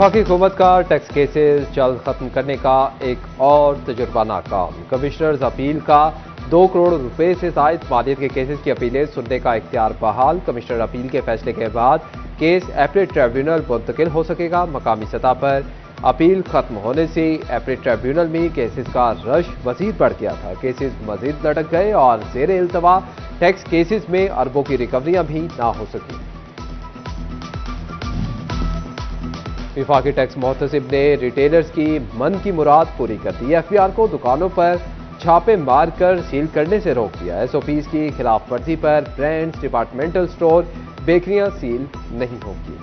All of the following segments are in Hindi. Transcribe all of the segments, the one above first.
वफाकी हुकूमत का टैक्स केसेस जल्द खत्म करने का एक और तजुर्बा नाकाम। कमिश्नर्स अपील का 2 करोड़ रुपए से जायद मालियत के केसेस की अपीलें सुनने का इख्तियार बहाल। कमिश्नर अपील के फैसले के बाद केस एपलेट ट्रिब्यूनल मुंतकिल हो सकेगा। मकामी सतह पर अपील खत्म होने से एपलेट ट्रिब्यूनल में केसेस का रश मजीद बढ़ गया था। केसेस मजीद लटक गए और जेर इल्तवा टैक्स केसेस में अरबों की रिकवरियां भी ना हो सकी। विफाकी टैक्स मोहतसिब ने रिटेलर्स की मन की मुराद पूरी कर दी। एफबीआर को दुकानों पर छापे मारकर सील करने से रोक दिया। एसओपीज की खिलाफ वर्जी पर ब्रांड्स, डिपार्टमेंटल स्टोर, बेकरियां सील नहीं होंगी।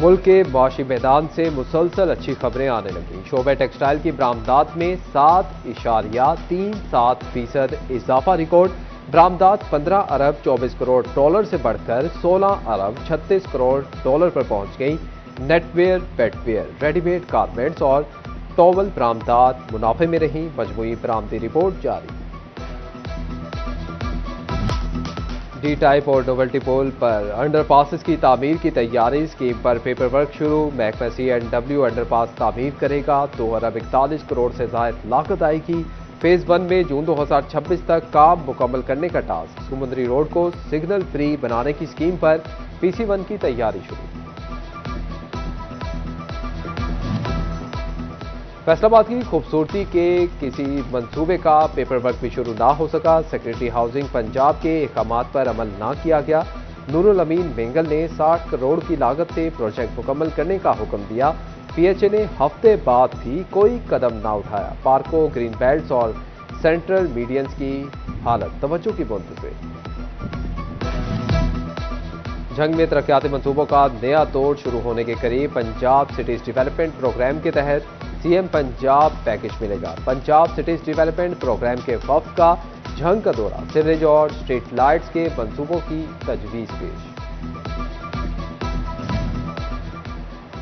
मुल्क के माशी मैदान से मुसलसल अच्छी खबरें आने लगी। शोबे टेक्सटाइल की बरामदात में 7.37% इजाफा रिकॉर्ड। बरामदात 15 अरब 24 करोड़ डॉलर से बढ़कर 16 अरब 36 करोड़ डॉलर पर पहुंच गई। नेटवेयर, पेटवेयर, रेडीमेड गारमेंट्स और टॉवल बरामदात मुनाफे में रही। मजमूई बरामदी रिपोर्ट जारी। डी टाइप और नोवेल्टी पोल पर अंडरपासेस की तामीर की तैयारी। स्कीम पर पेपर वर्क शुरू। महकमा C&W अंडरपास तामीर करेगा। 2 अरब 41 करोड़ से जायद लागत आएगी। फेज 1 में जून 2026 तक काम मुकम्मल करने का टास्क। समुद्री रोड को सिग्नल फ्री बनाने की स्कीम पर PC1 की तैयारी शुरू। फैसलाबाद की खूबसूरती के किसी मंसूबे का पेपर वर्क भी शुरू ना हो सका। सेक्रेटरी हाउसिंग पंजाब के अहकामात पर अमल ना किया गया। नूरुल अमीन मेंगल ने 60 करोड़ की लागत से प्रोजेक्ट मुकम्मल करने का हुक्म दिया। PHA ने हफ्ते बाद भी कोई कदम ना उठाया। पार्कों, ग्रीन बेल्ट्स और सेंट्रल मीडियंस की हालत तवज्जो की बुंद से। झंग में तरक्याती मंसूबों का नया दौर शुरू होने के करीब। पंजाब सिटीज डेवलपमेंट प्रोग्राम के तहत CM पंजाब पैकेज मिलेगा। पंजाब सिटीज डेवलपमेंट प्रोग्राम के वफ्द का झंग का दौरा। सीवरेज और स्ट्रीट लाइट्स के मंसूबों की तजवीज पेश।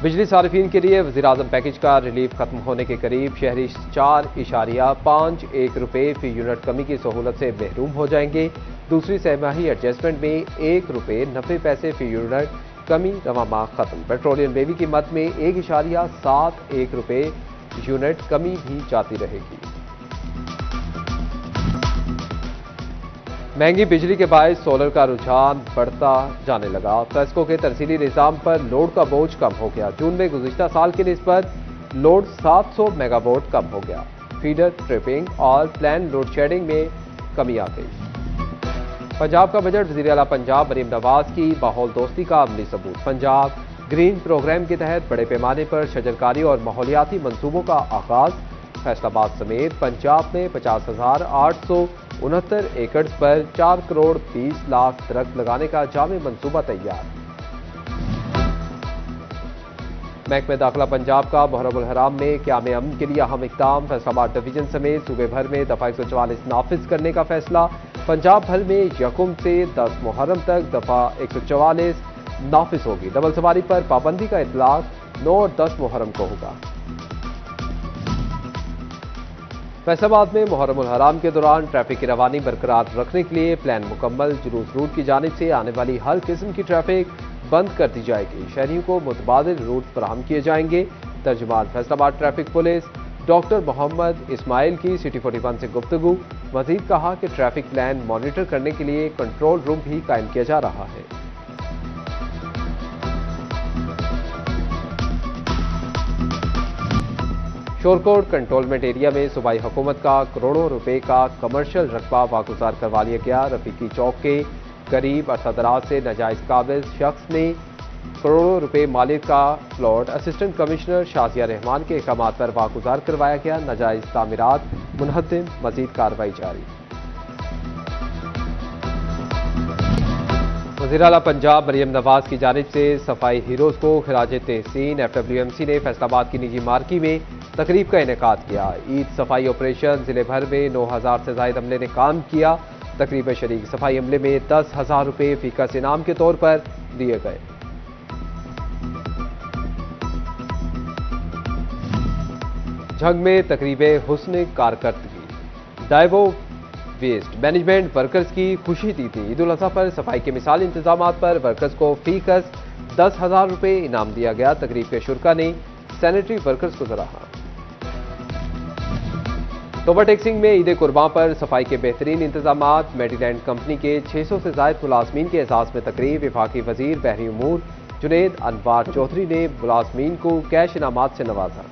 बिजली सारिफीन के लिए वज़ीर-ए-आज़म पैकेज का रिलीफ खत्म होने के करीब। शहरी 4.51 रुपए फी यूनिट कमी की सहूलत से महरूम हो जाएंगे। दूसरी सहमाही एडजस्टमेंट में 1 रुपए 90 पैसे फी यूनिट कमी रवा माह खत्म। पेट्रोलियम लेवी कीमत में 1.71 रुपए यूनिट कमी भी जाती रहेगी। महंगी बिजली के बायस सोलर का रुझान बढ़ता जाने लगा। फेस्को के तरसीली निज़ाम पर लोड का बोझ कम हो गया। जून में गुज़िश्ता साल की निस्बत लोड 700 मेगावाट कम हो गया। फीडर ट्रिपिंग और प्लान लोड शेडिंग में कमी आ गई। पंजाब का बजट। वज़ीर आला पंजाब मरीम नवाज की माहौल दोस्ती का अमली सबूत। पंजाब ग्रीन प्रोग्राम के तहत बड़े पैमाने पर शजरकारी और माहौलियाती मंसूबों का आगाज। फैसलाबाद समेत पंजाब में 50,869 एकड़ पर 4 करोड़ 20 लाख दरख्त लगाने का जामे मंसूबा तैयार। महकमे दाखिला पंजाब का मुहर्रम हराम में क़याम अमन के लिए अहम इक़दाम। फैसलाबाद डिवीजन समेत सूबे भर में दफ़ा 144 नाफिज करने का फैसला। पंजाब भर में यकुम से 10 मुहर्रम तक दफ़ा 144 नाफिज होगी। डबल सवारी पर पाबंदी का इतलाक 9 और 10 मुहर्रम को होगा। फैसलाबाद में मुहर्रम हराम के दौरान ट्रैफिक की रवानी बरकरार रखने के लिए प्लान मुकम्मल। जुलूस रूट की जानिब से आने वाली हर किस्म की ट्रैफिक बंद कर दी जाएगी। शहरियों को मुतबादिल रूट फराहम किए जाएंगे। तर्जुमान Faisalabad traffic police doctor Mohammad Ismail की सिटी 41 से गुफ्तगू। मजीद कहा कि ट्रैफिक प्लान मॉनिटर करने के लिए कंट्रोल रूम भी कायम किया जा रहा है। शोरकोट कंटोनमेंट एरिया में सूबाई हुकूमत का करोड़ों रुपए का कमर्शियल रकबा वागुजार करवा लिया गया। रफीकी चौक के करीब अरसा दराज से नाजायज काबिज शख्स ने करोड़ों रुपए मालिक का plot assistant commissioner Shazia Rahman के अहकामात पर वागुजार करवाया गया। नाजायज तामीरात मुनहद्दिम। मजीद कार्रवाई जारी। वज़ीर आला पंजाब मरीम नवाज की जानिब से सफाई हीरोज को खिराज तहसीन। FWMC ने फैसलाबाद की निजी मार्की में तकरीब का इनेकाद किया। ईद सफाई ऑपरेशन जिले भर में 9,000 से जायद अमले ने काम किया। तकरीब में शरीक सफाई अमले में 10,000 रुपए फीकस इनाम के तौर पर दिए गए। झंग में तकरीब हुस्न कारकर्दगी। Daewoo waste. मैनेजमेंट वर्कर्स की खुशी दी थी। ईद उल अजहा पर सफाई के मिसाली इंतजाम पर वर्कर्स को फीकस 10,000 रुपये इनाम दिया गया। तकरीब के शुरा ने सैनिटरी वर्कर्स को सराहा। ओवरटेक्सिंग में ईद कुर्बान पर सफाई के बेहतरीन इंतजाम। मेडीलैंड कंपनी के 600 से ज्यादा मुलाजमीन के एजाज में तकरीब। वफाकी वजीर बहरी उमूर जुनेद अनवार चौधरी ने मुलाजमीन को कैश इनामात से नवाजा।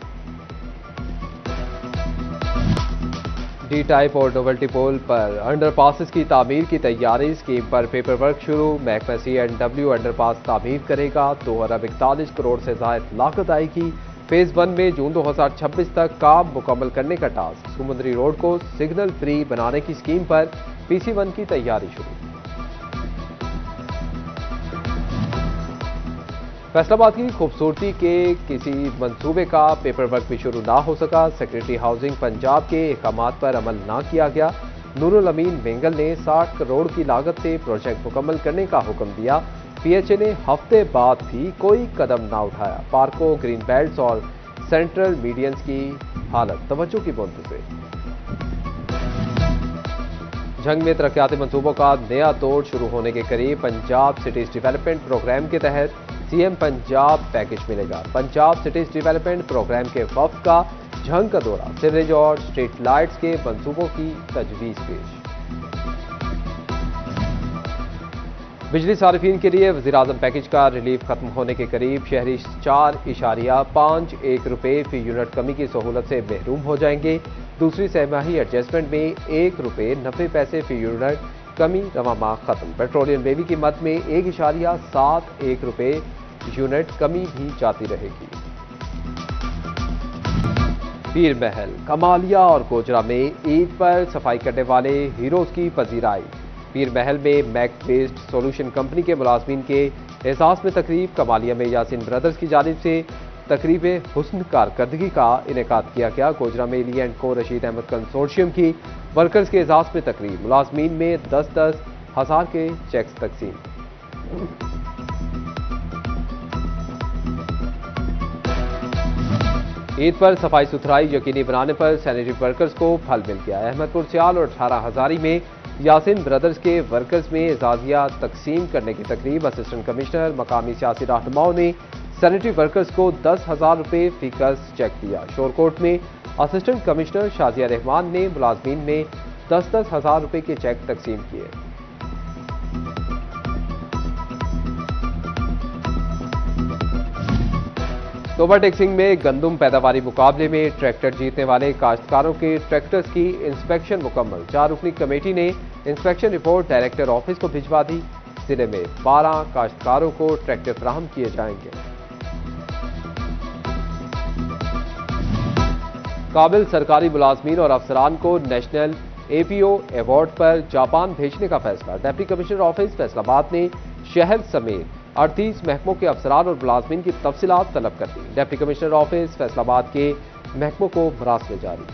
डी टाइप और नोवेल्टी पोल पर अंडरपासेस की तामीर की तैयारी। स्कीम पर पेपर वर्क शुरू। महकमा C&W अंडरपास तामीर करेगा। 2 अरब 41 करोड़ से ज्यादा लागत आएगी। फेज 1 में जून 2026 तक काम मुकम्मल करने का टास्क। समुद्री रोड को सिग्नल फ्री बनाने की स्कीम पर PC1 की तैयारी शुरू। फैसलाबाद की खूबसूरती के किसी मंसूबे का पेपर वर्क भी शुरू ना हो सका। सेक्रेटरी हाउसिंग पंजाब के अहकामात पर अमल ना किया गया। नूरुल अमीन वेंगल ने 60 करोड़ की लागत से प्रोजेक्ट मुकम्मल करने का हुक्म दिया। PHA ने हफ्ते बाद भी कोई कदम ना उठाया। पार्कों, ग्रीन बेल्ट्स और सेंट्रल मीडियंस की हालत तवज्जो की बुलंद से। जंग में तरक्याती मंसूबों का नया दौर शुरू होने के करीब। पंजाब सिटीज डेवलपमेंट प्रोग्राम के तहत CM पंजाब पैकेज मिलेगा। पंजाब सिटीज डेवलपमेंट प्रोग्राम के वफ्द का जंग का दौरा। सीवरेज और स्ट्रीट लाइट्स के मंसूबों की तजवीज पेश। बिजली सारिफीन के लिए वज़ीर-ए-आज़म पैकेज का रिलीफ खत्म होने के करीब। शहरी 4.51 रुपये फी यूनिट कमी की सहूलत से महरूम हो जाएंगे। दूसरी सहमाही एडजस्टमेंट में 1 रुपये 90 पैसे फी यूनिट कमी रवा माह खत्म। पेट्रोलियम लेवी की मद में 1.71 रुपये यूनिट कमी भी जाती रहेगी। पीर महल, कमालिया और गोजरा में ईद पर सफाई करने वाले हीरोज की पजीराई। पीर महल में मैक बेस्ड सोल्यूशन कंपनी के मुलाजमीन के एहसास में तकरीब। कमालिया में यासिन ब्रदर्स की जानिब से तकरीब हुस्न कारकर्दगी का इनेकाद किया गया। गोजरा में ली एंड को रशीद अहमद कंसोर्शियम की वर्कर्स के एहसास में तकरीब। मुलाजमीन में 10-10 हज़ार के चेक्स तकसीम। ईद पर सफाई सुथराई यकीनी बनाने पर सैनिटरी वर्कर्स को फल मिल गया। अहमदपुर सियाल और 18 हजारी में यासिन ब्रदर्स के वर्कर्स में एजाजिया तकसीम करने की तकरीब। असिस्टेंट कमिश्नर मकामी सियासी रहनुमाओं ने सैनिटरी वर्कर्स को 10,000 रुपये फीकस चेक दिया। शोरकोट में असिस्टेंट कमिश्नर शाजिया रहमान ने मुलाजमीन में 10-10 हज़ार रुपये के चेक तकसीम किए। ओवरटेक्सिंग में गंदम पैदावारी मुकाबले में ट्रैक्टर जीतने वाले काश्तकारों के ट्रैक्टर्स की इंस्पेक्शन मुकम्मल। 4 रुकनी कमेटी ने इंस्पेक्शन रिपोर्ट डायरेक्टर ऑफिस को भिजवा दी। जिले में 12 काश्तकारों को ट्रैक्टर फराहम किए जाएंगे। काबिल सरकारी मुलाजमीन और अफसरान को नेशनल APO अवार्ड पर जापान भेजने का फैसला। डिप्टी कमिश्नर ऑफिस फैसलाबाद ने शहर समेत 38 महकमों के अफसरान और मुलाजमीन की तफसीलात तलब कर दी। डिप्टी कमिश्नर ऑफिस फैसलाबाद के महकमों को मरासले जारी।